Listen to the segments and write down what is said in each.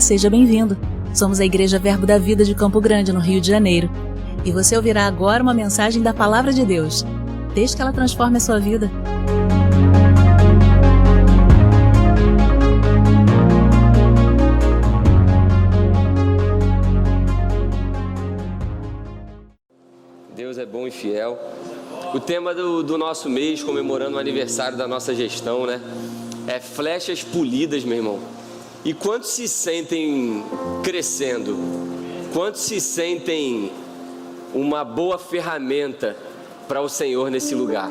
seja bem-vindo. Somos a Igreja Verbo da Vida de Campo Grande, no Rio de Janeiro. E você ouvirá agora uma mensagem da Palavra de Deus. Desde que ela transforme a sua vida. Deus é bom e fiel. O tema do nosso mês, comemorando o aniversário da nossa gestão, né? É flechas polidas, meu irmão. E quantos se sentem crescendo? Quantos se sentem uma boa ferramenta para o Senhor nesse lugar?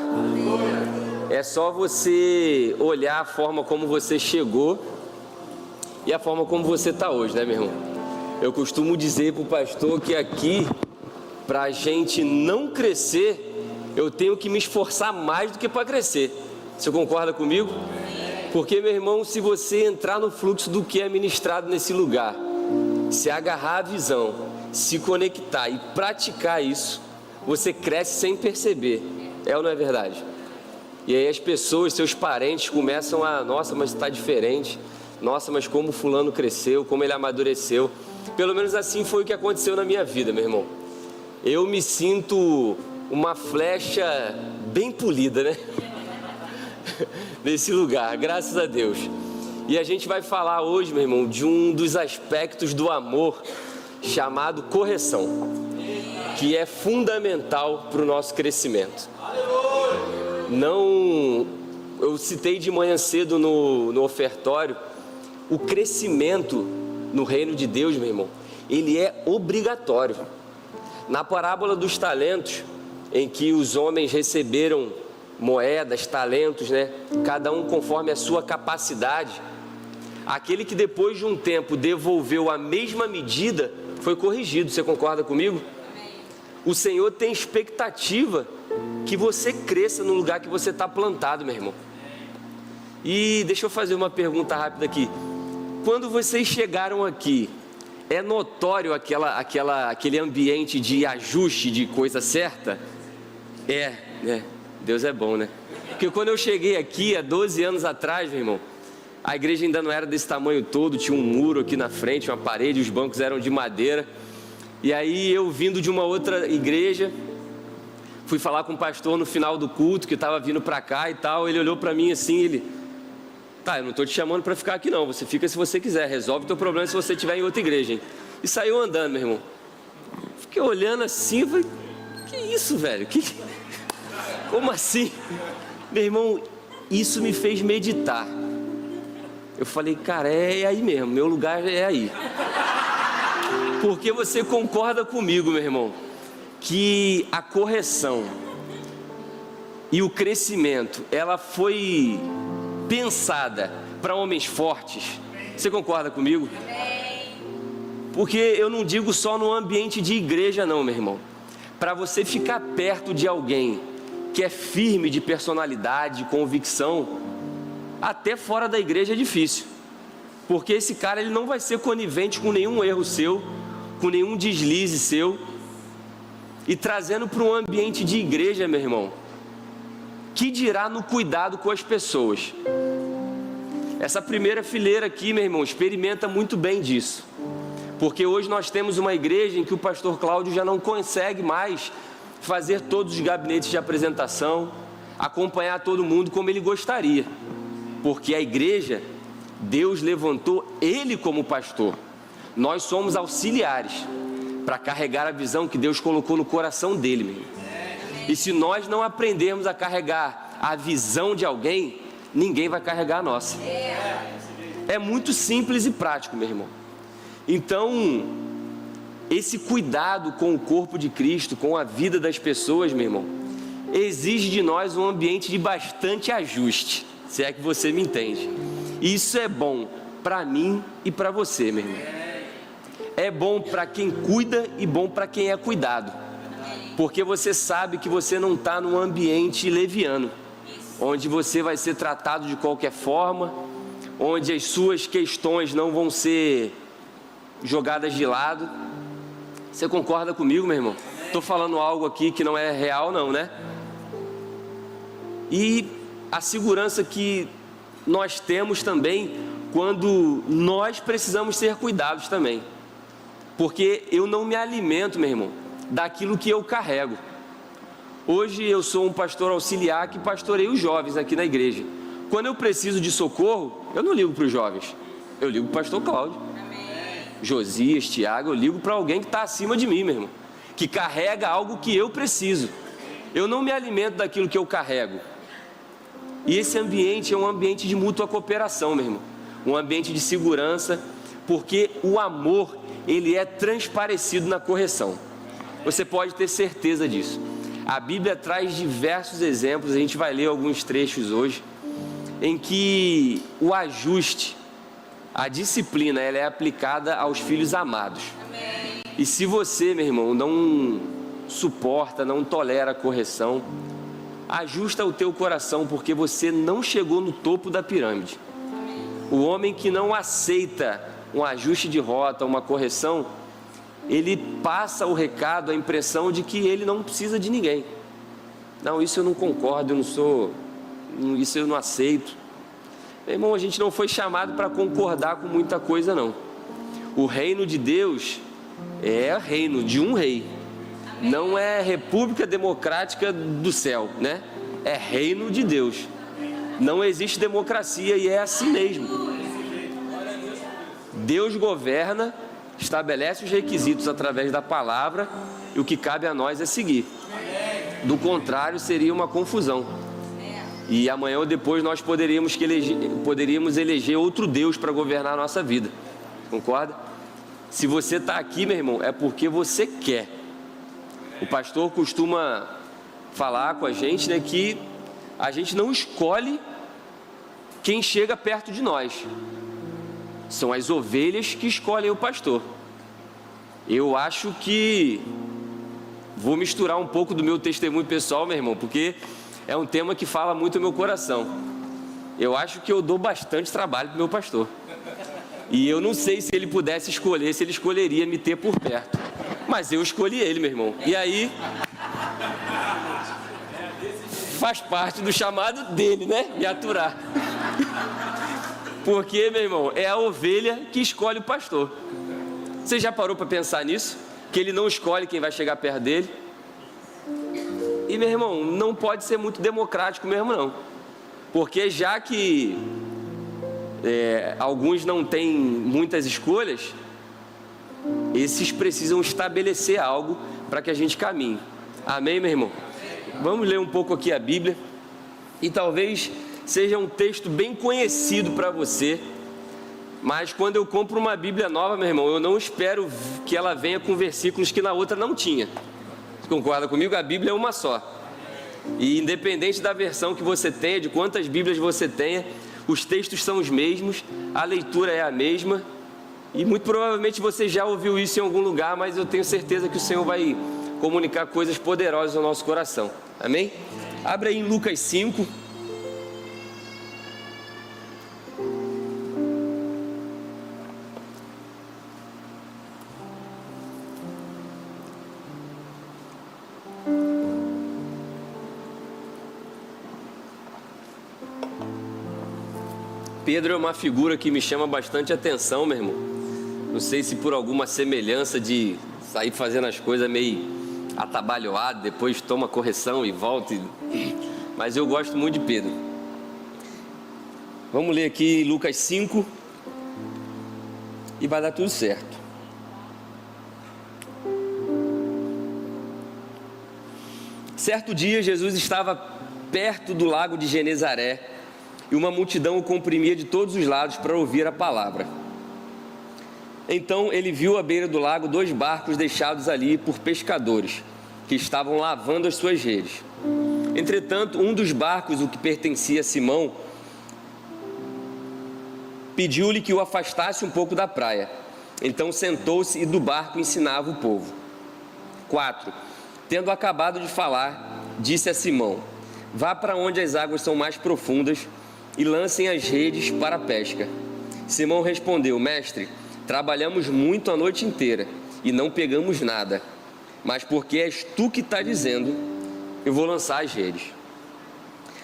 É só você olhar a forma como você chegou e a forma como você está hoje, né, meu irmão? Eu costumo dizer para o pastor que aqui, para a gente não crescer, eu tenho que me esforçar mais do que para crescer. Você concorda comigo? Porque, meu irmão, se você entrar no fluxo do que é ministrado nesse lugar, se agarrar à visão, se conectar e praticar isso, você cresce sem perceber. É ou não é verdade? E aí as pessoas, seus parentes começam a: nossa, mas está diferente. Nossa, mas como fulano cresceu, como ele amadureceu. Pelo menos assim foi o que aconteceu na minha vida, meu irmão. Eu me sinto uma flecha bem polida, né? Nesse lugar, graças a Deus. E a gente vai falar hoje, meu irmão, de um dos aspectos do amor chamado correção, que é fundamental para o nosso crescimento. Eu citei de manhã cedo no ofertório, o crescimento no reino de Deus, meu irmão, ele é obrigatório. Na parábola dos talentos, em que os homens receberam moedas, talentos, né? Cada um conforme a sua capacidade. Aquele que depois de um tempo devolveu a mesma medida foi corrigido. Você concorda comigo? O Senhor tem expectativa que você cresça no lugar que você está plantado, meu irmão. E deixa eu fazer uma pergunta rápida aqui. Quando vocês chegaram aqui, é notório aquele ambiente de ajuste de coisa certa? né? Deus é bom, né? Porque quando eu cheguei aqui, há 12 anos atrás, meu irmão, a igreja ainda não era desse tamanho todo, tinha um muro aqui na frente, uma parede, os bancos eram de madeira. E aí eu, vindo de uma outra igreja, fui falar com o pastor no final do culto, que estava vindo para cá e tal. Ele olhou para mim assim, tá, eu não estou te chamando para ficar aqui não, você fica se você quiser, resolve o teu problema se você estiver em outra igreja, hein? E saiu andando, meu irmão. Fiquei olhando assim, falei, que isso, velho? Como assim? Meu irmão, isso me fez meditar. Eu falei, cara, é aí mesmo, meu lugar é aí. Porque você concorda comigo, meu irmão, que a correção e o crescimento, ela foi pensada para homens fortes. Você concorda comigo? Porque eu não digo só no ambiente de igreja não, meu irmão. Para você ficar perto de alguém que é firme de personalidade, de convicção, até fora da igreja é difícil. Porque esse cara, ele não vai ser conivente com nenhum erro seu, com nenhum deslize seu. E trazendo para um ambiente de igreja, meu irmão, que dirá no cuidado com as pessoas. Essa primeira fileira aqui, meu irmão, experimenta muito bem disso. Porque hoje nós temos uma igreja em que o pastor Cláudio já não consegue mais fazer todos os gabinetes de apresentação, acompanhar todo mundo como ele gostaria. Porque a igreja, Deus levantou ele como pastor. Nós somos auxiliares para carregar a visão que Deus colocou no coração dele, meu irmão. E se nós não aprendermos a carregar a visão de alguém, ninguém vai carregar a nossa. É muito simples e prático, meu irmão. Então, esse cuidado com o corpo de Cristo, com a vida das pessoas, meu irmão, exige de nós um ambiente de bastante ajuste, se é que você me entende. E isso é bom para mim e para você, meu irmão. É bom para quem cuida e bom para quem é cuidado. Porque você sabe que você não está num ambiente leviano, onde você vai ser tratado de qualquer forma, onde as suas questões não vão ser jogadas de lado. Você concorda comigo, meu irmão? Estou falando algo aqui que não é real não, né? E a segurança que nós temos também quando nós precisamos ser cuidados também. Porque eu não me alimento, meu irmão, daquilo que eu carrego. Hoje eu sou um pastor auxiliar que pastoreia os jovens aqui na igreja. Quando eu preciso de socorro, eu não ligo para os jovens, eu ligo para o pastor Cláudio. Amém. Josias, Tiago, eu ligo para alguém que está acima de mim, meu irmão, que carrega algo que eu preciso. Eu não me alimento daquilo que eu carrego. E esse ambiente é um ambiente de mútua cooperação, meu irmão, um ambiente de segurança, porque o amor, ele é transparecido na correção. Você pode ter certeza disso. A Bíblia traz diversos exemplos, a gente vai ler alguns trechos hoje, em que o ajuste, a disciplina, ela é aplicada aos filhos amados. Amém. E se você, meu irmão, não suporta, não tolera a correção, ajusta o teu coração, porque você não chegou no topo da pirâmide. Amém. O homem que não aceita um ajuste de rota, uma correção, ele passa o recado, a impressão de que ele não precisa de ninguém. Não, isso eu não concordo, eu não sou, isso eu não aceito. Meu irmão, a gente não foi chamado para concordar com muita coisa, não. O reino de Deus é reino de um rei. Não é república democrática do céu, né? É reino de Deus. Não existe democracia e é assim mesmo. Deus governa, estabelece os requisitos através da palavra, e o que cabe a nós é seguir. Do contrário, seria uma confusão. E amanhã ou depois nós poderíamos eleger outro Deus para governar a nossa vida. Concorda? Se você está aqui, meu irmão, é porque você quer. O pastor costuma falar com a gente, né, que a gente não escolhe quem chega perto de nós. São as ovelhas que escolhem o pastor. Eu acho que vou misturar um pouco do meu testemunho pessoal, meu irmão, porque é um tema que fala muito ao meu coração. Eu acho que eu dou bastante trabalho para o meu pastor. E eu não sei se ele pudesse escolher, se ele escolheria me ter por perto. Mas eu escolhi ele, meu irmão. E aí, faz parte do chamado dele, né? Me aturar. Porque, meu irmão, é a ovelha que escolhe o pastor. Você já parou para pensar nisso? Que ele não escolhe quem vai chegar perto dele? E, meu irmão, não pode ser muito democrático mesmo, não. Porque já que alguns não têm muitas escolhas, esses precisam estabelecer algo para que a gente caminhe. Amém, meu irmão? Vamos ler um pouco aqui a Bíblia. E talvez seja um texto bem conhecido para você, mas quando eu compro uma Bíblia nova, meu irmão, eu não espero que ela venha com versículos que na outra não tinha. Você concorda comigo? A Bíblia é uma só. E independente da versão que você tenha, de quantas Bíblias você tenha, os textos são os mesmos, a leitura é a mesma. E muito provavelmente você já ouviu isso em algum lugar, mas eu tenho certeza que o Senhor vai comunicar coisas poderosas ao nosso coração. Amém? Abre aí em Lucas 5. Pedro é uma figura que me chama bastante atenção, meu irmão. Não sei se por alguma semelhança de sair fazendo as coisas meio atabalhoado, depois toma correção e volta. Mas eu gosto muito de Pedro. Vamos ler aqui Lucas 5 e vai dar tudo certo. Certo dia, Jesus estava perto do lago de Genezaré e uma multidão o comprimia de todos os lados para ouvir a palavra. Então ele viu à beira do lago 2 barcos deixados ali por pescadores, que estavam lavando as suas redes. Entretanto, um dos barcos, o que pertencia a Simão, pediu-lhe que o afastasse um pouco da praia. Então sentou-se e do barco ensinava o povo. 4. Tendo acabado de falar, disse a Simão: vá para onde as águas são mais profundas e lancem as redes para a pesca. Simão respondeu: mestre, trabalhamos muito a noite inteira e não pegamos nada, mas porque és tu que está dizendo, eu vou lançar as redes.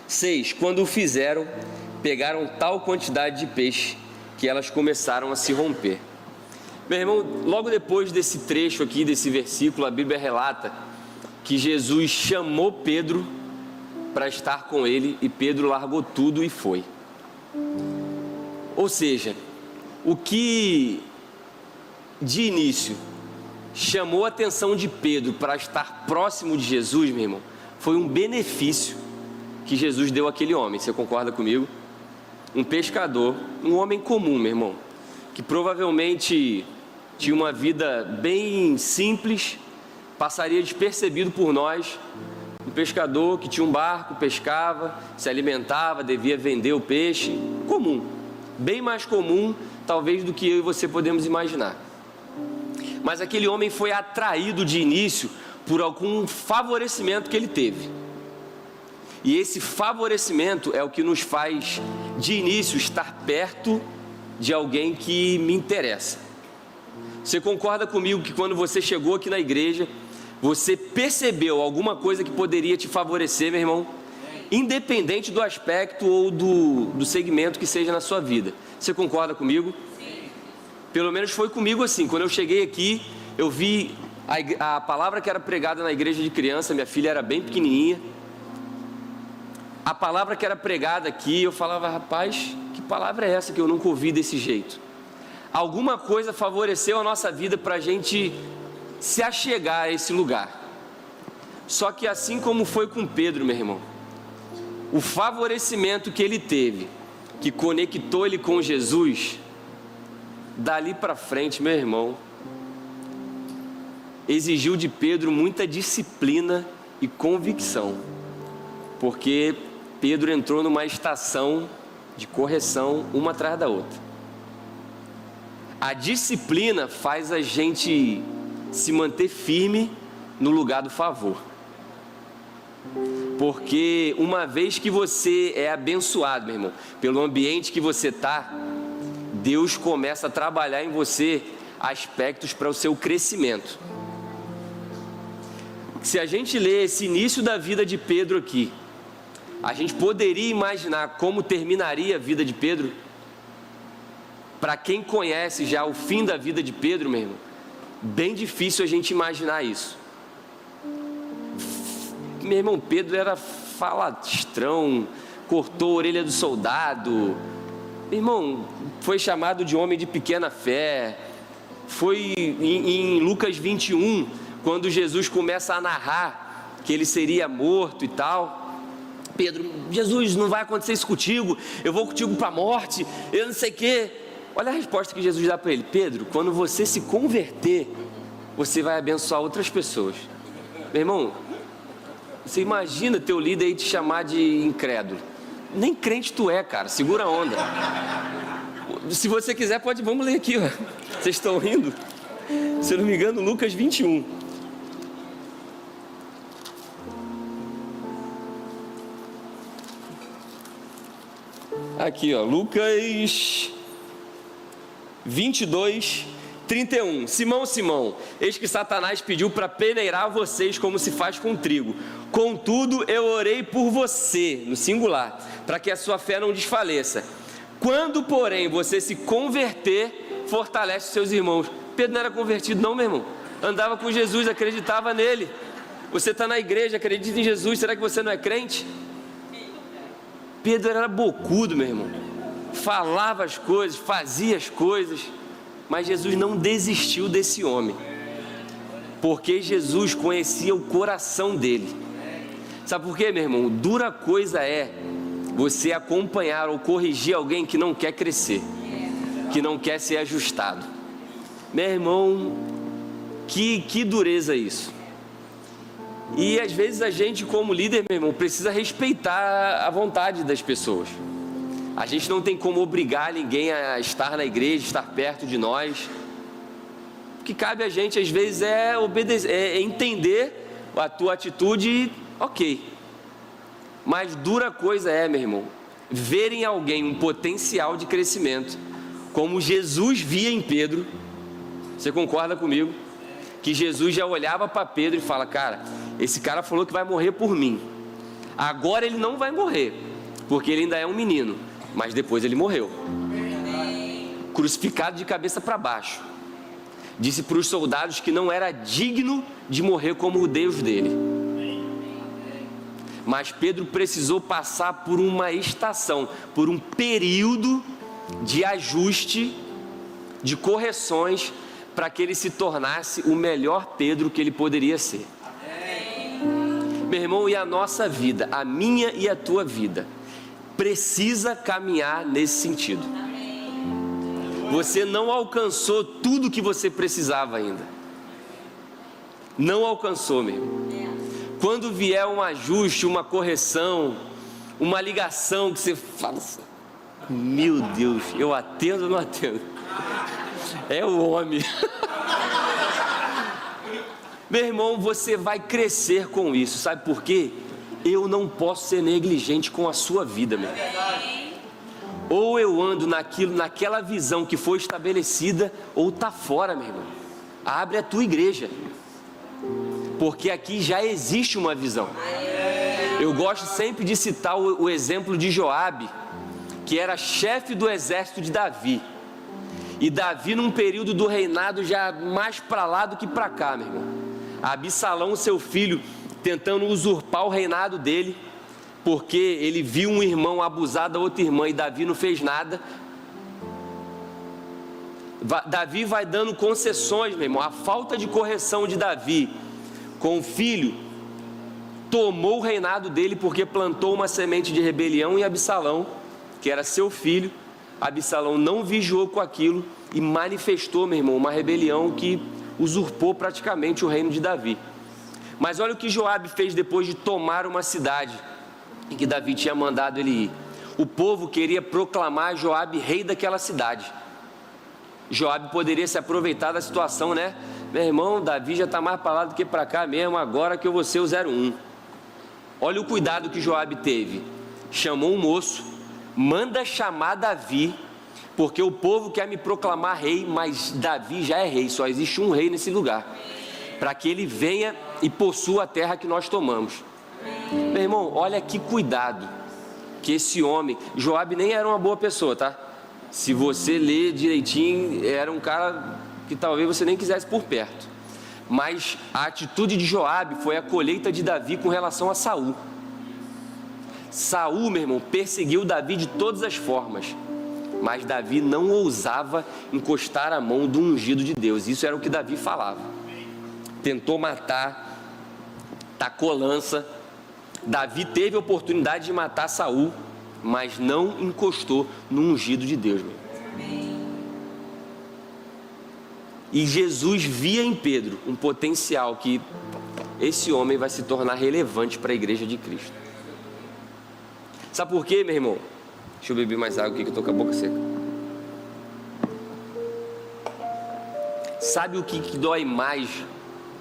6. Quando o fizeram, pegaram tal quantidade de peixe que elas começaram a se romper. Meu irmão, logo depois desse trecho aqui, desse versículo, a Bíblia relata que Jesus chamou Pedro para estar com ele e Pedro largou tudo e foi. Ou seja, o que de início chamou a atenção de Pedro para estar próximo de Jesus, meu irmão, foi um benefício que Jesus deu àquele homem. Você concorda comigo? Um pescador, um homem comum, meu irmão, que provavelmente tinha uma vida bem simples, passaria despercebido por nós. Um pescador que tinha um barco, pescava, se alimentava, devia vender o peixe. Comum, bem mais comum talvez do que eu e você podemos imaginar. Mas aquele homem foi atraído de início por algum favorecimento que ele teve. E esse favorecimento é o que nos faz de início estar perto de alguém que me interessa. Você concorda comigo que quando você chegou aqui na igreja, você percebeu alguma coisa que poderia te favorecer, meu irmão? Independente do aspecto ou do segmento que seja na sua vida. Você concorda comigo? Sim. Pelo menos foi comigo assim. Quando eu cheguei aqui, eu vi a palavra que era pregada na igreja de criança. Minha filha era bem pequenininha. A palavra que era pregada aqui, eu falava, rapaz, que palavra é essa que eu nunca ouvi desse jeito? Alguma coisa favoreceu a nossa vida para a gente se achegar a esse lugar. Só que assim como foi com Pedro, meu irmão, o favorecimento que ele teve, que conectou ele com Jesus, dali para frente, meu irmão, exigiu de Pedro muita disciplina e convicção, porque Pedro entrou numa estação de correção uma atrás da outra. A disciplina faz a gente se manter firme no lugar do favor. Porque uma vez que você é abençoado, meu irmão, pelo ambiente que você está, Deus começa a trabalhar em você aspectos para o seu crescimento. Se a gente lê esse início da vida de Pedro aqui, a gente poderia imaginar como terminaria a vida de Pedro? Para quem conhece já o fim da vida de Pedro, meu irmão, bem difícil a gente imaginar isso. Meu irmão, Pedro era falastrão, cortou a orelha do soldado. Meu irmão, foi chamado de homem de pequena fé. Foi em Lucas 21, quando Jesus começa a narrar que ele seria morto e tal. Pedro, Jesus, não vai acontecer isso contigo, eu vou contigo para a morte, eu não sei o quê. Olha a resposta que Jesus dá para ele: Pedro, quando você se converter, você vai abençoar outras pessoas. Meu irmão, você imagina teu líder aí te chamar de incrédulo? Nem crente tu é, cara, segura a onda. Se você quiser, vamos ler aqui, ó. Vocês estão rindo? Se eu não me engano, Lucas 21. Aqui, ó, Lucas 22, 31. Simão, Simão, eis que Satanás pediu para peneirar vocês como se faz com trigo. Contudo, eu orei por você, no singular, para que a sua fé não desfaleça. Quando, porém, você se converter, fortalece os seus irmãos. Pedro não era convertido não, meu irmão. Andava com Jesus, acreditava nele. Você está na igreja, acredita em Jesus, será que você não é crente? Pedro era bocudo, meu irmão. Falava as coisas, fazia as coisas, mas Jesus não desistiu desse homem, porque Jesus conhecia o coração dele. Sabe por quê, meu irmão? Dura coisa é você acompanhar ou corrigir alguém que não quer crescer, que não quer ser ajustado. Meu irmão, que dureza isso. E às vezes a gente, como líder, meu irmão, precisa respeitar a vontade das pessoas. A gente não tem como obrigar ninguém a estar na igreja, estar perto de nós. O que cabe a gente às vezes é obedecer, é entender a tua atitude, ok. Mas dura coisa é, meu irmão, ver em alguém um potencial de crescimento, como Jesus via em Pedro. Você concorda comigo? Que Jesus já olhava para Pedro e fala: cara, esse cara falou que vai morrer por mim. Agora ele não vai morrer, porque ele ainda é um menino, mas depois ele morreu. crucificado de cabeça para baixo. Disse para os soldados que não era digno de morrer como o Deus dele. Mas Pedro precisou passar por uma estação, por um período de ajuste, de correções, para que ele se tornasse o melhor Pedro que ele poderia ser. Meu irmão, e a nossa vida, a minha e a tua vida, precisa caminhar nesse sentido. Você não alcançou tudo que você precisava ainda. Não alcançou, meu irmão. Quando vier um ajuste, uma correção, uma ligação que você fala assim, meu Deus, eu atendo ou não atendo? É o homem. Meu irmão, você vai crescer com isso, sabe por quê? Eu não posso ser negligente com a sua vida, meu irmão. Ou eu ando naquela visão que foi estabelecida, ou tá fora, meu irmão. Abre a tua igreja, porque aqui já existe uma visão. Eu gosto sempre de citar o exemplo de Joabe, que era chefe do exército de Davi. E Davi, num período do reinado já mais para lá do que para cá, meu irmão. Absalão, seu filho, tentando usurpar o reinado dele, porque ele viu um irmão abusar da outra irmã e Davi não fez nada. Davi vai dando concessões, meu irmão. A falta de correção de Davi com o filho tomou o reinado dele, porque plantou uma semente de rebelião em Absalão, que era seu filho. Absalão não vigiou com aquilo e manifestou, meu irmão, uma rebelião que usurpou praticamente o reino de Davi. Mas olha o que Joabe fez depois de tomar uma cidade em que Davi tinha mandado ele ir. O povo queria proclamar Joabe rei daquela cidade. Joabe poderia se aproveitar da situação, né? Meu irmão, Davi já está mais para lá do que para cá mesmo, agora que eu vou ser o 01. Olha o cuidado que Joabe teve. Chamou um moço, manda chamar Davi, porque o povo quer me proclamar rei, mas Davi já é rei, só existe um rei nesse lugar, para que ele venha e possua a terra que nós tomamos. Meu irmão, olha que cuidado que esse homem, Joabe nem era uma boa pessoa, tá? Se você ler direitinho, era um cara que talvez você nem quisesse por perto. Mas a atitude de Joabe foi a colheita de Davi com relação a Saul. Saul, meu irmão, perseguiu Davi de todas as formas, mas Davi não ousava encostar a mão do ungido de Deus. Isso era o que Davi falava. Tentou matar, tacou lança. Davi teve a oportunidade de matar Saul, mas não encostou no ungido de Deus, meu. E Jesus via em Pedro um potencial que esse homem vai se tornar relevante para a igreja de Cristo. Sabe por quê, meu irmão? Deixa eu beber mais água aqui que eu tô com a boca seca. Sabe o que dói mais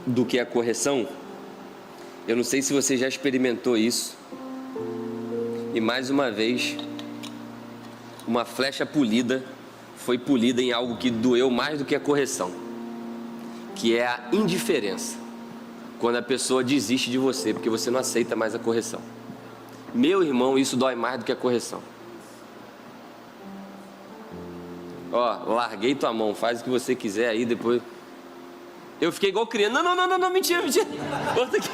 do que a correção? Eu não sei se você já experimentou isso. E mais uma vez, uma flecha polida foi polida em algo que doeu mais do que a correção, que é a indiferença. Quando a pessoa desiste de você porque você não aceita mais a correção. Meu irmão, isso dói mais do que a correção. Ó, larguei tua mão, faz o que você quiser aí depois. Eu fiquei igual criança. Não, mentira. Volta aqui.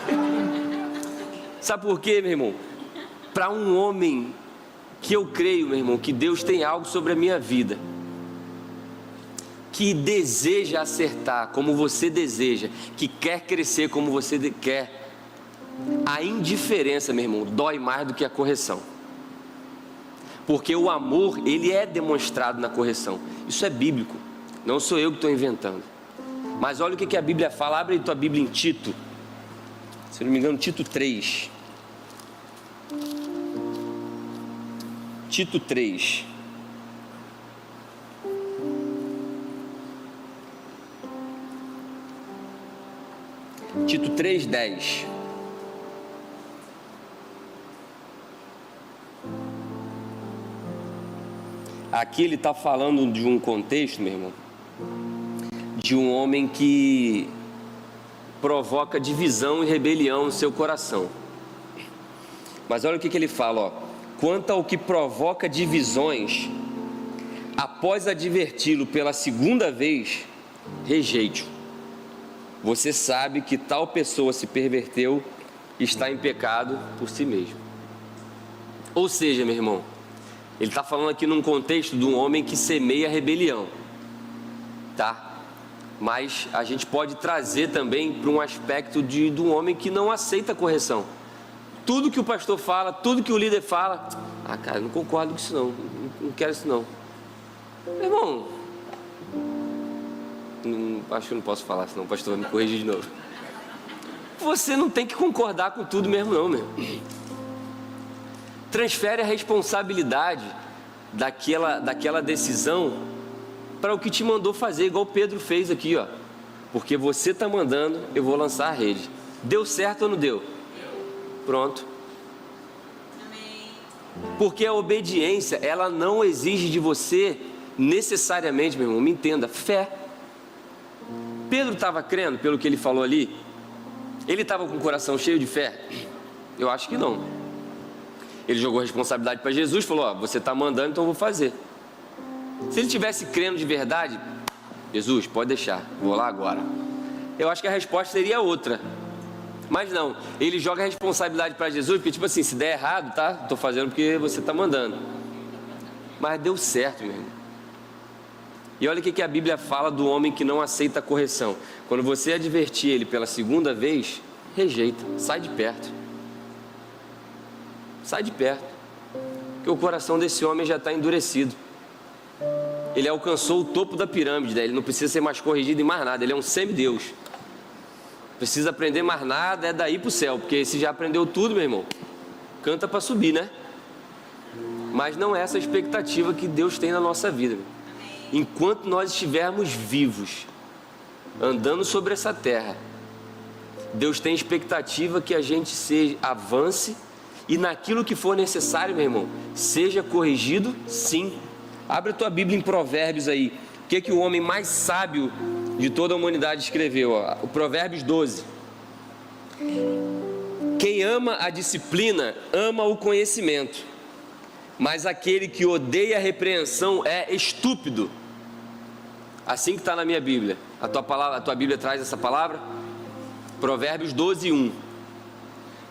Sabe por quê, meu irmão? Para um homem que eu creio, meu irmão, que Deus tem algo sobre a minha vida, que deseja acertar como você deseja, que quer crescer como você quer, a indiferença, meu irmão, dói mais do que a correção. Porque o amor, ele é demonstrado na correção. Isso é bíblico, não sou eu que estou inventando. Mas olha o que a Bíblia fala. Abre aí tua Bíblia em Tito, se não me engano, Tito 3. Tito 3. Tito 3:10. Aqui ele está falando de um contexto, meu irmão, de um homem que provoca divisão e rebelião no seu coração. Mas olha o que ele fala, ó. Quanto ao que provoca divisões, após adverti-lo pela segunda vez, rejeite-o. Você sabe que tal pessoa se perverteu e está em pecado por si mesmo. Ou seja, meu irmão, ele está falando aqui num contexto de um homem que semeia rebelião, tá? Mas a gente pode trazer também para um aspecto de um homem que não aceita correção. Tudo que o pastor fala, tudo que o líder fala, cara, eu não concordo com isso não quero isso não. Meu irmão, acho que eu não posso falar, senão o pastor vai me corrigir de novo. Você não tem que concordar com tudo mesmo não, meu. Transfere a responsabilidade daquela decisão para o que te mandou fazer, igual Pedro fez aqui, ó. Porque você está mandando, eu vou lançar a rede. Deu certo ou não deu? Pronto. Porque a obediência, ela não exige de você necessariamente, meu irmão, me entenda, fé. Pedro estava crendo pelo que ele falou ali? Ele estava com o coração cheio de fé? Eu acho que não. Ele jogou a responsabilidade para Jesus, falou, ó, você está mandando, então eu vou fazer. Se ele tivesse crendo de verdade, Jesus, pode deixar, vou lá agora. Eu acho que a resposta seria outra. Mas não, ele joga a responsabilidade para Jesus, porque tipo assim, se der errado, tá? Estou fazendo porque você está mandando. Mas deu certo, meu irmão. E olha o que a Bíblia fala do homem que não aceita a correção. Quando você advertir ele pela segunda vez, rejeita, sai de perto. Sai de perto. Porque o coração desse homem já está endurecido. Ele alcançou o topo da pirâmide, né? Ele não precisa ser mais corrigido em mais nada, ele é um semideus. Precisa aprender mais nada, é daí para o céu, porque se já aprendeu tudo, meu irmão, canta para subir, né? Mas não é essa a expectativa que Deus tem na nossa vida. Enquanto nós estivermos vivos, andando sobre essa terra, Deus tem expectativa que a gente avance e naquilo que for necessário, meu irmão, seja corrigido, sim. Abre a tua Bíblia em Provérbios aí. O que o homem mais sábio de toda a humanidade escreveu? Ó? O Provérbios 12. Quem ama a disciplina, ama o conhecimento, mas aquele que odeia a repreensão é estúpido. Assim que está na minha Bíblia. A tua Bíblia traz essa palavra? Provérbios 12, 1.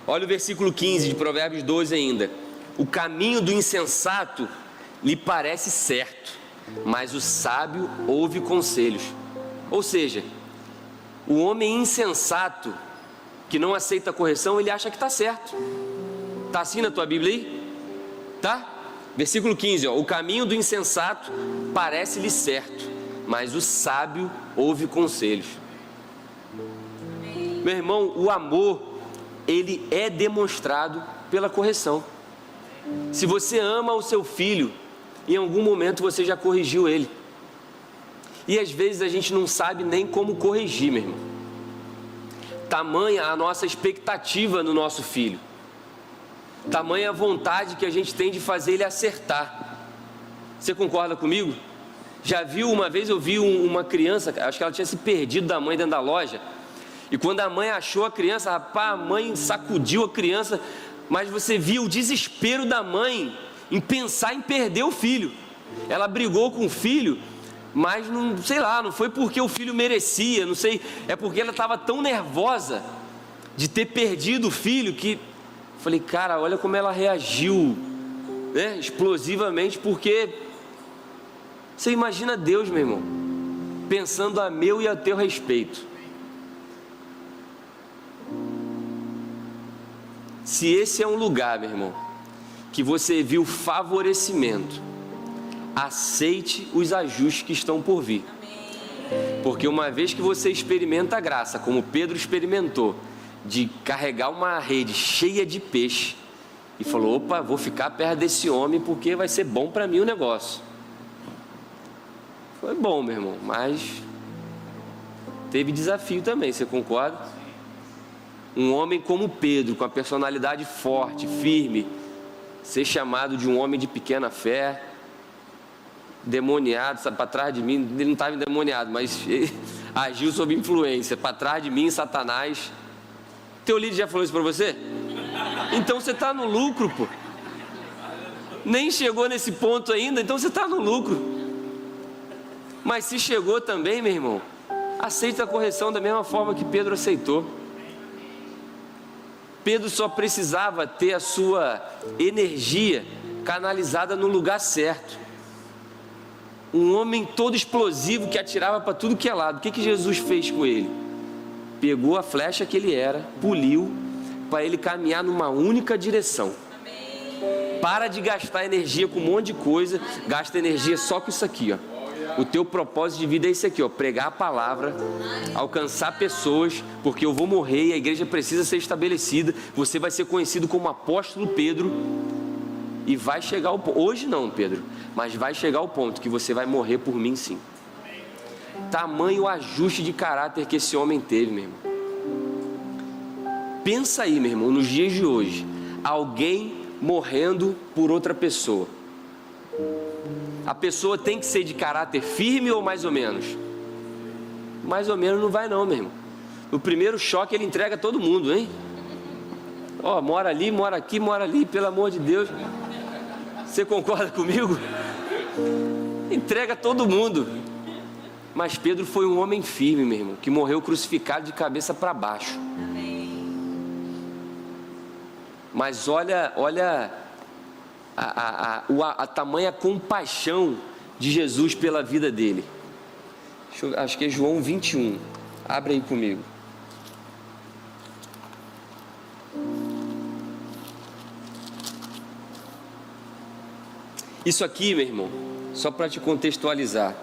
Olha o versículo 15 de Provérbios 12 ainda. O caminho do insensato lhe parece certo, mas o sábio ouve conselhos. Ou seja, o homem insensato que não aceita a correção, ele acha que está certo. Está assim na tua Bíblia aí? Tá? Versículo 15, ó, o caminho do insensato parece-lhe certo, mas o sábio ouve conselhos. Meu irmão, o amor, ele é demonstrado pela correção. Se você ama o seu filho, em algum momento você já corrigiu ele. E às vezes a gente não sabe nem como corrigir, meu irmão. Tamanha a nossa expectativa no nosso filho. Tamanha a vontade que a gente tem de fazer ele acertar. Você concorda comigo? Já viu, uma vez eu vi uma criança, acho que ela tinha se perdido da mãe dentro da loja. E quando a mãe achou a criança, rapaz, a mãe sacudiu a criança. Mas você viu o desespero da mãe em pensar em perder o filho. Ela brigou com o filho, mas não, sei lá, não foi porque o filho merecia, não sei, é porque ela estava tão nervosa de ter perdido o filho que, falei, cara, olha como ela reagiu, né, explosivamente, porque você imagina Deus, meu irmão, pensando a meu e a teu respeito. Se esse é um lugar, meu irmão, que você viu favorecimento, aceite os ajustes que estão por vir. Porque uma vez que você experimenta a graça, como Pedro experimentou, de carregar uma rede cheia de peixe, e falou, opa, vou ficar perto desse homem porque vai ser bom para mim o negócio. Foi bom, meu irmão, mas teve desafio também, você concorda? Um homem como Pedro, com a personalidade forte, firme, ser chamado de um homem de pequena fé, demoniado, sabe, para trás de mim, ele não estava endemoniado, mas agiu sob influência, para trás de mim, Satanás. Teu líder já falou isso para você? Então você está no lucro, pô. Nem chegou nesse ponto ainda, então você está no lucro. Mas se chegou também, meu irmão, aceita a correção da mesma forma que Pedro aceitou. Pedro só precisava ter a sua energia canalizada no lugar certo. Um homem todo explosivo que atirava para tudo que é lado. O que Jesus fez com ele? Pegou a flecha que ele era, poliu, para ele caminhar numa única direção. Para de gastar energia com um monte de coisa, gasta energia só com isso aqui, ó. O teu propósito de vida é esse aqui, ó, pregar a palavra, alcançar pessoas, porque eu vou morrer e a igreja precisa ser estabelecida. Você vai ser conhecido como apóstolo Pedro e vai chegar ao ponto, hoje não, Pedro, mas vai chegar ao ponto que você vai morrer por mim, sim. Tamanho ajuste de caráter que esse homem teve, meu irmão. Pensa aí, meu irmão, nos dias de hoje, alguém morrendo por outra pessoa. A pessoa tem que ser de caráter firme ou mais ou menos? Mais ou menos não vai não, meu irmão. No primeiro choque ele entrega todo mundo, hein? Ó, mora ali, mora aqui, mora ali, pelo amor de Deus. Você concorda comigo? Entrega todo mundo. Mas Pedro foi um homem firme, meu irmão, que morreu crucificado de cabeça para baixo. Mas olha a tamanha compaixão de Jesus pela vida dele. Acho que é João 21. Abre aí comigo. Isso aqui, meu irmão, só para te contextualizar.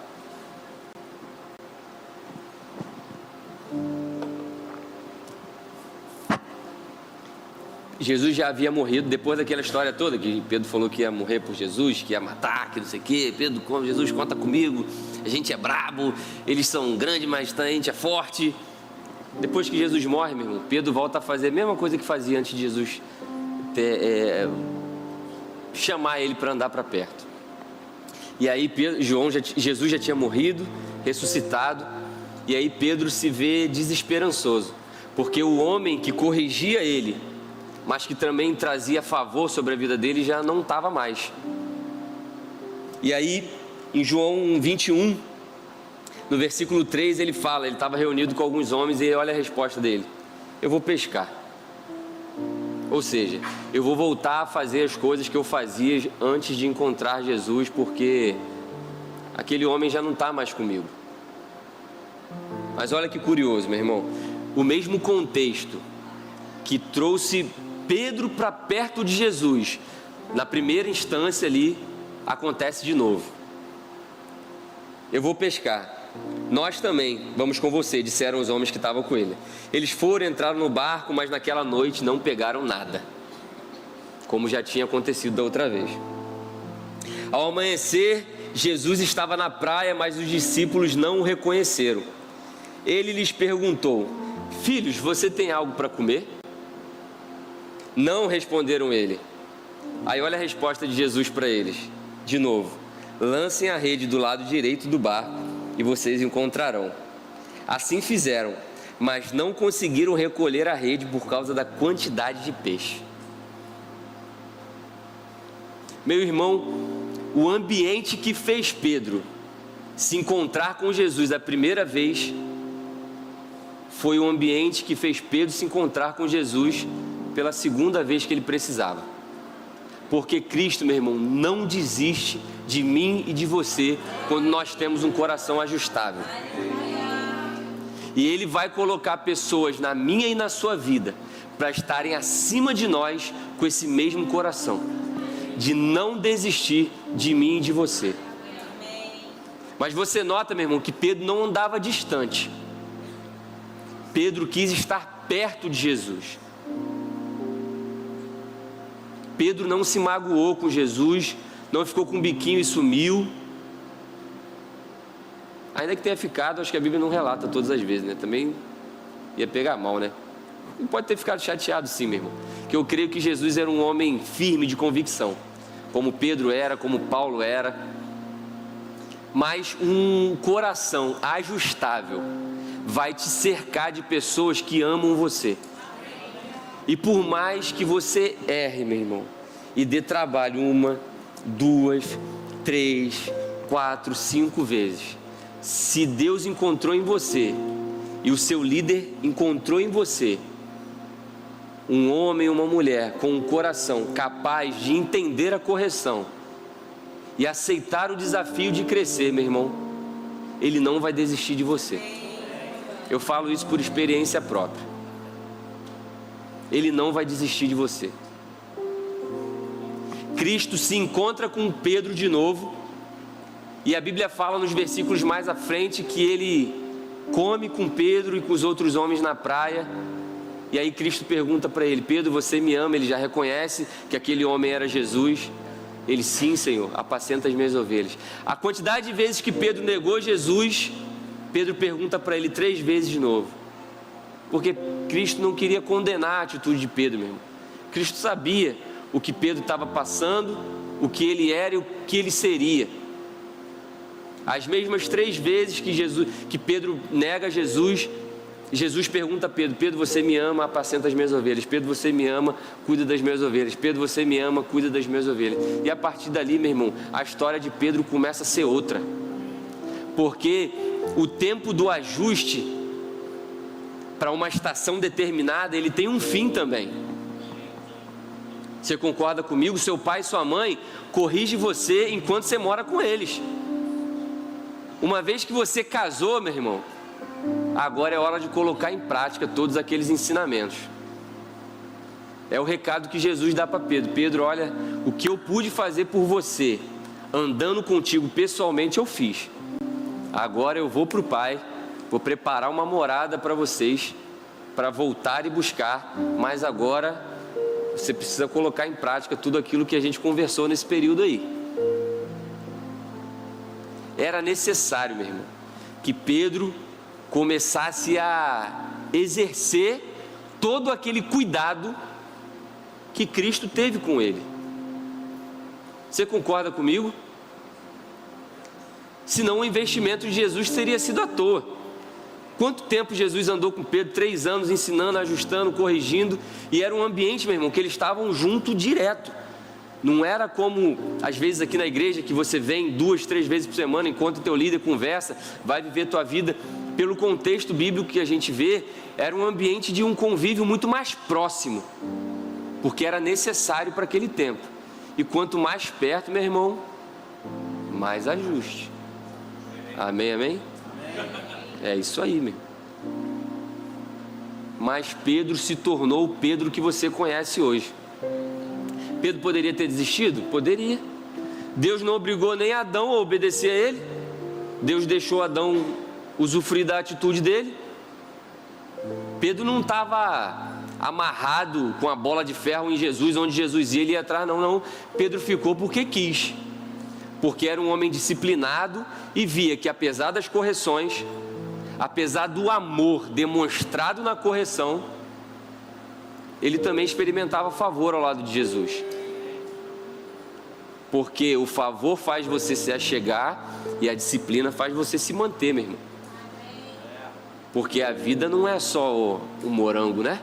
Jesus já havia morrido depois daquela história toda, que Pedro falou que ia morrer por Jesus, que ia matar, que não sei o quê. Pedro, como Jesus, conta comigo, a gente é brabo, eles são grandes, mas a gente é forte. Depois que Jesus morre, meu irmão, Pedro volta a fazer a mesma coisa que fazia antes de Jesus chamar ele para andar para perto. E aí Jesus já tinha morrido, ressuscitado, e aí Pedro se vê desesperançoso, porque o homem que corrigia ele, mas que também trazia favor sobre a vida dele, já não estava mais. E aí, em João 21, no versículo 3, ele fala, ele estava reunido com alguns homens e olha a resposta dele: eu vou pescar. Ou seja, eu vou voltar a fazer as coisas que eu fazia antes de encontrar Jesus, porque aquele homem já não está mais comigo. Mas olha que curioso, meu irmão, o mesmo contexto que trouxe Pedro para perto de Jesus, na primeira instância ali, acontece de novo. Eu vou pescar. Nós também vamos com você, disseram os homens que estavam com ele. Eles foram, entraram no barco, mas naquela noite não pegaram nada, como já tinha acontecido da outra vez. Ao amanhecer, Jesus estava na praia, mas os discípulos não o reconheceram. Ele lhes perguntou: filhos, você tem algo para comer? Não, responderam ele. Aí olha a resposta de Jesus para eles, de novo: lancem a rede do lado direito do barco e vocês encontrarão. Assim fizeram, mas não conseguiram recolher a rede por causa da quantidade de peixe. Meu irmão, o ambiente que fez Pedro se encontrar com Jesus a primeira vez foi o ambiente que fez Pedro se encontrar com Jesus pela segunda vez que ele precisava. Porque Cristo, meu irmão, não desiste de mim e de você quando nós temos um coração ajustável. E Ele vai colocar pessoas na minha e na sua vida para estarem acima de nós com esse mesmo coração, de não desistir de mim e de você. Mas você nota, meu irmão, que Pedro não andava distante. Pedro quis estar perto de Jesus. Pedro não se magoou com Jesus, não ficou com um biquinho e sumiu. Ainda que tenha ficado, acho que a Bíblia não relata todas as vezes, né? Também ia pegar mal, né? Não pode ter ficado chateado sim, meu irmão. Que eu creio que Jesus era um homem firme de convicção, como Pedro era, como Paulo era. Mas um coração ajustável vai te cercar de pessoas que amam você. E por mais que você erre, meu irmão, e dê trabalho 1, 2, 3, 4, 5 vezes, Se Deus encontrou em você e o seu líder encontrou em você um homem e uma mulher com um coração capaz de entender a correção e aceitar o desafio de crescer, meu irmão, ele não vai desistir de você. Eu falo isso por experiência própria. Ele não vai desistir de você. Cristo se encontra com Pedro de novo, e a Bíblia fala nos versículos mais à frente que ele come com Pedro e com os outros homens na praia. E aí Cristo pergunta para ele: Pedro, você me ama? Ele já reconhece que aquele homem era Jesus. Ele: sim, Senhor, apacenta as minhas ovelhas. A quantidade de vezes que Pedro negou Jesus, Pedro pergunta para ele 3 vezes de novo, porque Cristo não queria condenar a atitude de Pedro mesmo. Cristo sabia o que Pedro estava passando, o que ele era e o que ele seria. As mesmas 3 vezes que Pedro nega Jesus, Jesus pergunta a Pedro: Pedro, você me ama, apacenta as minhas ovelhas. Pedro, você me ama, cuida das minhas ovelhas. Pedro, você me ama, cuida das minhas ovelhas. E a partir dali, meu irmão, a história de Pedro começa a ser outra, porque o tempo do ajuste para uma estação determinada, ele tem um fim também. Você concorda comigo? Seu pai e sua mãe corrigem você enquanto você mora com eles. Uma vez que você casou, meu irmão, agora é hora de colocar em prática todos aqueles ensinamentos. É o recado que Jesus dá para Pedro: Pedro, olha, o que eu pude fazer por você, andando contigo pessoalmente, eu fiz. Agora eu vou para o Pai, vou preparar uma morada para vocês, para voltar e buscar, mas agora você precisa colocar em prática tudo aquilo que a gente conversou nesse período aí. Era necessário, meu irmão, que Pedro começasse a exercer todo aquele cuidado que Cristo teve com ele. Você concorda comigo? Senão o investimento de Jesus teria sido à toa. Quanto tempo Jesus andou com Pedro? 3 anos ensinando, ajustando, corrigindo, e era um ambiente, meu irmão, que eles estavam junto direto. Não era como às vezes aqui na igreja, que você vem 2, 3 vezes por semana, encontra o teu líder, conversa, vai viver tua vida. Pelo contexto bíblico que a gente vê, era um ambiente de um convívio muito mais próximo, porque era necessário para aquele tempo. E quanto mais perto, meu irmão, mais ajuste. Amém, amém? É isso aí, meu. Mas Pedro se tornou o Pedro que você conhece hoje. Pedro poderia ter desistido? Poderia. Deus não obrigou nem Adão a obedecer a ele. Deus deixou Adão usufruir da atitude dele. Pedro não estava amarrado com a bola de ferro em Jesus, onde Jesus ia, ele ia atrás, não. Pedro ficou porque quis, porque era um homem disciplinado e via que, apesar das correções, apesar do amor demonstrado na correção, ele também experimentava favor ao lado de Jesus. Porque o favor faz você se achegar e a disciplina faz você se manter, meu irmão. Porque a vida não é só um morango, né?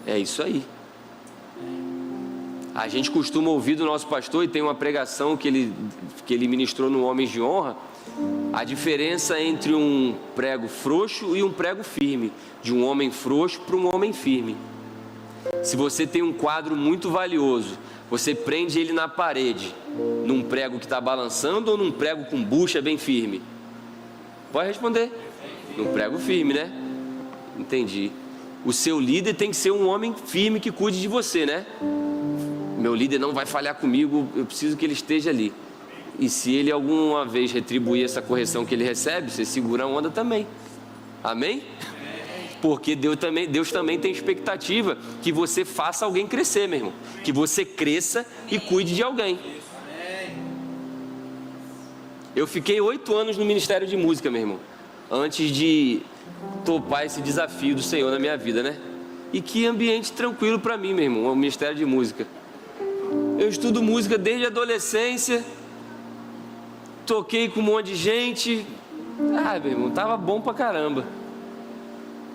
É isso aí. A gente costuma ouvir do nosso pastor, e tem uma pregação que ele ministrou no Homens de Honra, a diferença entre um prego frouxo e um prego firme, de um homem frouxo para um homem firme. Se você tem um quadro muito valioso, você prende ele na parede, num prego que está balançando ou num prego com bucha bem firme? Pode responder. Num prego firme, né? Entendi. O seu líder tem que ser um homem firme que cuide de você, né? Meu líder não vai falhar comigo, eu preciso que ele esteja ali. E se ele alguma vez retribuir essa correção que ele recebe, você segura a onda também. Amém? Porque Deus também tem expectativa que você faça alguém crescer, meu irmão. Que você cresça e cuide de alguém. Eu fiquei 8 anos no Ministério de Música, meu irmão, antes de topar esse desafio do Senhor na minha vida, né? E que ambiente tranquilo para mim, meu irmão, o Ministério de Música. Eu estudo música desde a adolescência, toquei com um monte de gente. Meu irmão, tava bom pra caramba.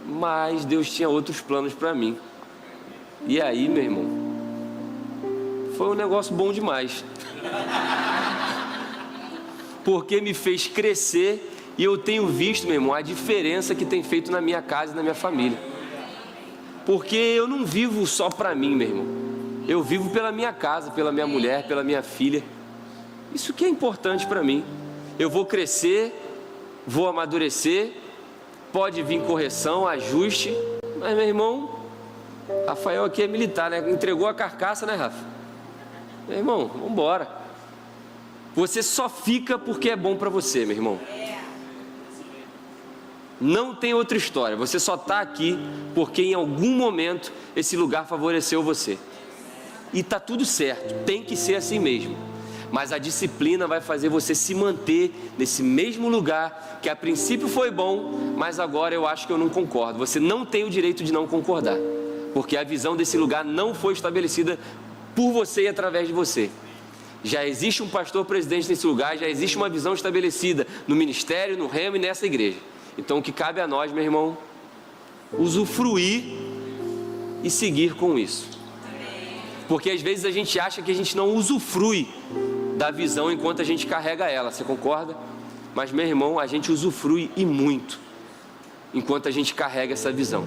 Mas Deus tinha outros planos para mim. E aí, meu irmão, foi um negócio bom demais. porque me fez crescer e eu tenho visto, meu irmão, a diferença que tem feito na minha casa e na minha família. Porque eu não vivo só para mim, meu irmão. Eu vivo pela minha casa, pela minha mulher, pela minha filha. Isso que é importante para mim. Eu vou crescer, vou amadurecer, pode vir correção, ajuste, mas, meu irmão, Rafael aqui é militar, né? Entregou a carcaça, né, Rafa? Meu irmão, vamos embora. Você só fica porque é bom para você, meu irmão. Não tem outra história. Você só está aqui porque em algum momento esse lugar favoreceu você. E tá tudo certo, tem que ser assim mesmo. Mas a disciplina vai fazer você se manter nesse mesmo lugar que a princípio foi bom, mas agora eu acho que eu não concordo. Você não tem o direito de não concordar, porque a visão desse lugar não foi estabelecida por você e através de você. Já existe um pastor presidente nesse lugar, já existe uma visão estabelecida no ministério, no remo e nessa igreja. Então o que cabe a nós, meu irmão, usufruir e seguir com isso. Porque às vezes a gente acha que a gente não usufrui da visão enquanto a gente carrega ela, você concorda? Mas, meu irmão, a gente usufrui e muito enquanto a gente carrega essa visão.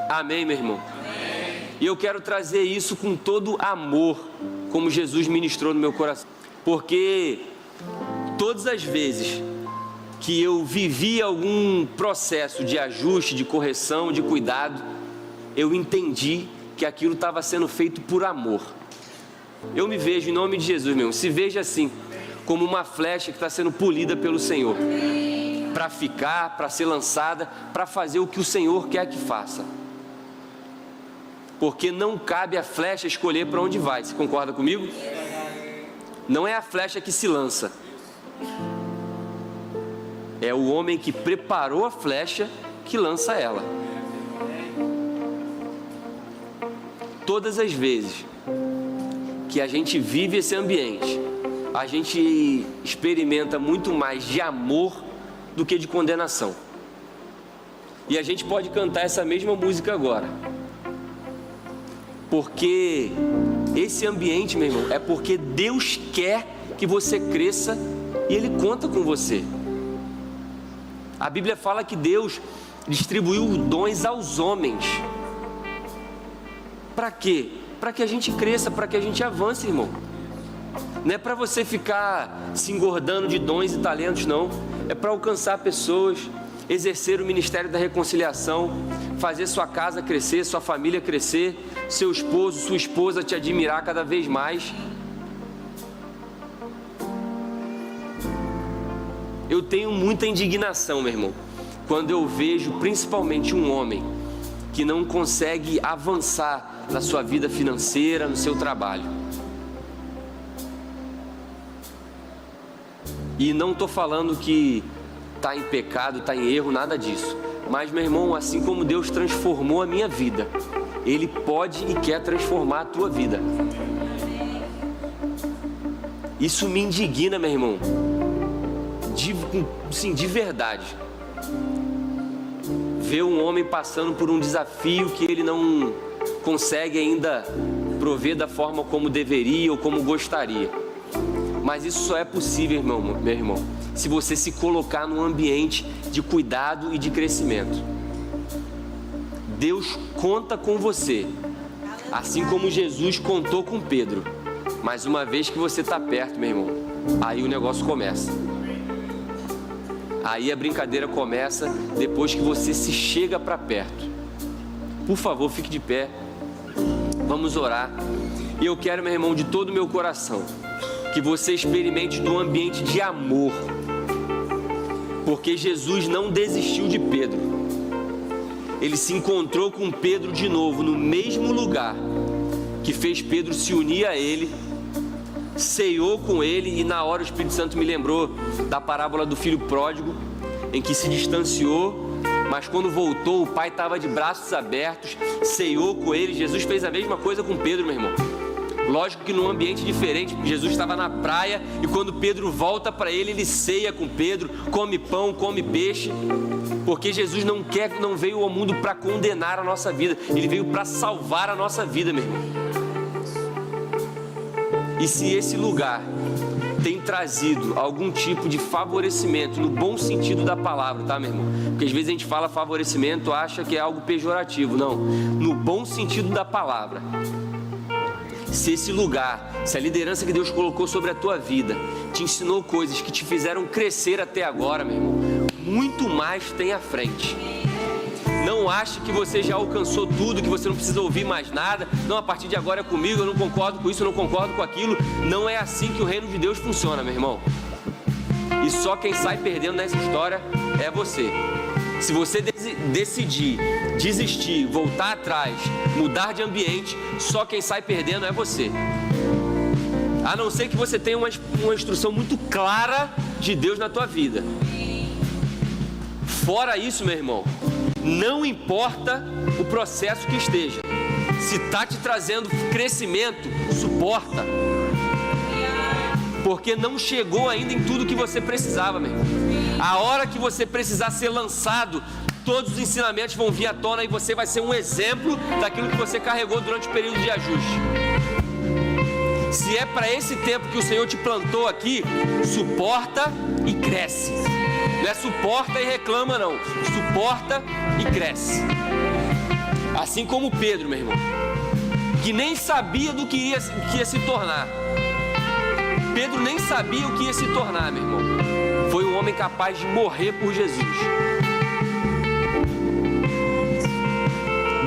Amém, meu irmão? Amém. E eu quero trazer isso com todo amor, como Jesus ministrou no meu coração. Porque todas as vezes que eu vivi algum processo de ajuste, de correção, de cuidado, eu entendi que aquilo estava sendo feito por amor. Eu me vejo, em nome de Jesus, meu irmão, se veja assim, como uma flecha que está sendo polida pelo Senhor, para ficar, para ser lançada, para fazer o que o Senhor quer que faça. Porque não cabe a flecha escolher para onde vai, você concorda comigo? Não é a flecha que se lança, é o homem que preparou a flecha que lança ela. Todas as vezes que a gente vive esse ambiente, a gente experimenta muito mais de amor do que de condenação. E a gente pode cantar essa mesma música agora, porque esse ambiente, meu irmão, é porque Deus quer que você cresça e Ele conta com você. A Bíblia fala que Deus distribuiu dons aos homens. Para quê? Para que a gente cresça, para que a gente avance, irmão. Não é para você ficar se engordando de dons e talentos, não. É para alcançar pessoas, exercer o ministério da reconciliação, fazer sua casa crescer, sua família crescer, seu esposo, sua esposa te admirar cada vez mais. Eu tenho muita indignação, meu irmão, quando eu vejo principalmente um homem que não consegue avançar na sua vida financeira, no seu trabalho. E não estou falando que está em pecado, está em erro, nada disso. Mas, meu irmão, assim como Deus transformou a minha vida, Ele pode e quer transformar a tua vida. Isso me indigna, meu irmão, de verdade. Ver um homem passando por um desafio que ele não consegue ainda prover da forma como deveria ou como gostaria. Mas isso só é possível, meu irmão, se você se colocar num ambiente de cuidado e de crescimento. Deus conta com você, assim como Jesus contou com Pedro. Mas uma vez que você está perto, meu irmão, aí o negócio começa. Aí a brincadeira começa depois que você se chega para perto. Por favor, fique de pé. Vamos orar. E eu quero, meu irmão, de todo o meu coração, que você experimente num ambiente de amor. Porque Jesus não desistiu de Pedro. Ele se encontrou com Pedro de novo no mesmo lugar que fez Pedro se unir a ele, ceiou com ele, e na hora o Espírito Santo me lembrou da parábola do filho pródigo, em que se distanciou, mas quando voltou o pai estava de braços abertos, ceiou com ele. Jesus fez a mesma coisa com Pedro, meu irmão. Lógico que num ambiente diferente, Jesus estava na praia, e quando Pedro volta para ele, ele ceia com Pedro, come pão, come peixe, porque Jesus não veio ao mundo para condenar a nossa vida, Ele veio para salvar a nossa vida, meu irmão. E se esse lugar tem trazido algum tipo de favorecimento, no bom sentido da palavra, tá, meu irmão? Porque às vezes a gente fala favorecimento, acha que é algo pejorativo. Não, no bom sentido da palavra. Se esse lugar, se a liderança que Deus colocou sobre a tua vida te ensinou coisas que te fizeram crescer até agora, meu irmão, muito mais tem à frente. Não ache que você já alcançou tudo, que você não precisa ouvir mais nada. Não, a partir de agora é comigo, eu não concordo com isso, eu não concordo com aquilo. Não é assim que o reino de Deus funciona, meu irmão. E só quem sai perdendo nessa história é você. Se você decidir desistir, voltar atrás, mudar de ambiente, só quem sai perdendo é você. A não ser que você tenha uma instrução muito clara de Deus na tua vida. Fora isso, meu irmão, não importa o processo que esteja. Se está te trazendo crescimento, suporta. Porque não chegou ainda em tudo que você precisava, meu irmão. A hora que você precisar ser lançado, todos os ensinamentos vão vir à tona e você vai ser um exemplo daquilo que você carregou durante o período de ajuste. Se é para esse tempo que o Senhor te plantou aqui, suporta e cresce. Não é suporta e reclama, não. Suporta e cresce. Assim como Pedro, meu irmão, que nem sabia do que ia se tornar. Pedro nem sabia o que ia se tornar, meu irmão. Foi um homem capaz de morrer por Jesus.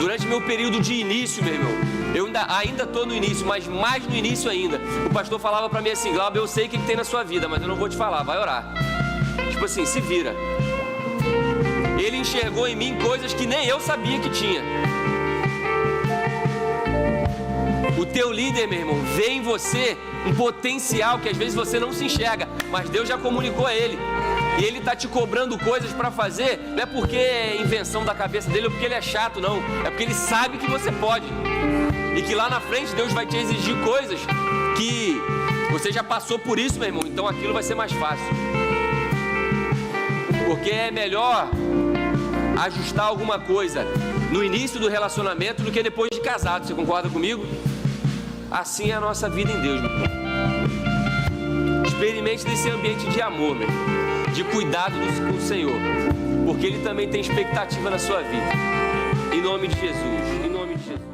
Durante meu período de início, meu irmão, eu ainda estou no início, mas mais no início ainda, o pastor falava para mim assim: Glauber, eu sei o que tem na sua vida, mas eu não vou te falar, vai orar. Tipo assim, se vira. Ele enxergou em mim coisas que nem eu sabia que tinha. O teu líder, meu irmão, vê em você um potencial que às vezes você não se enxerga, mas Deus já comunicou a ele. E ele está te cobrando coisas para fazer, não é porque é invenção da cabeça dele ou porque ele é chato, não. É porque ele sabe que você pode. E que lá na frente Deus vai te exigir coisas que você já passou por isso, meu irmão. Então aquilo vai ser mais fácil. Porque é melhor ajustar alguma coisa no início do relacionamento do que depois de casado. Você concorda comigo? Assim é a nossa vida em Deus, meu irmão. Experimente desse ambiente de amor, meu irmão, de cuidado com o Senhor, porque Ele também tem expectativa na sua vida. Em nome de Jesus, em nome de Jesus.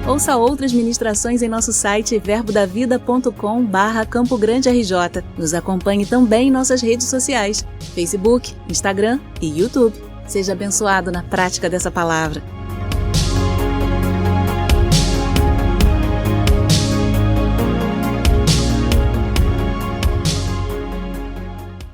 Ouça outras ministrações em nosso site verbodavida.com/Campo Grande RJ. Nos acompanhe também em nossas redes sociais, Facebook, Instagram e YouTube. Seja abençoado na prática dessa palavra.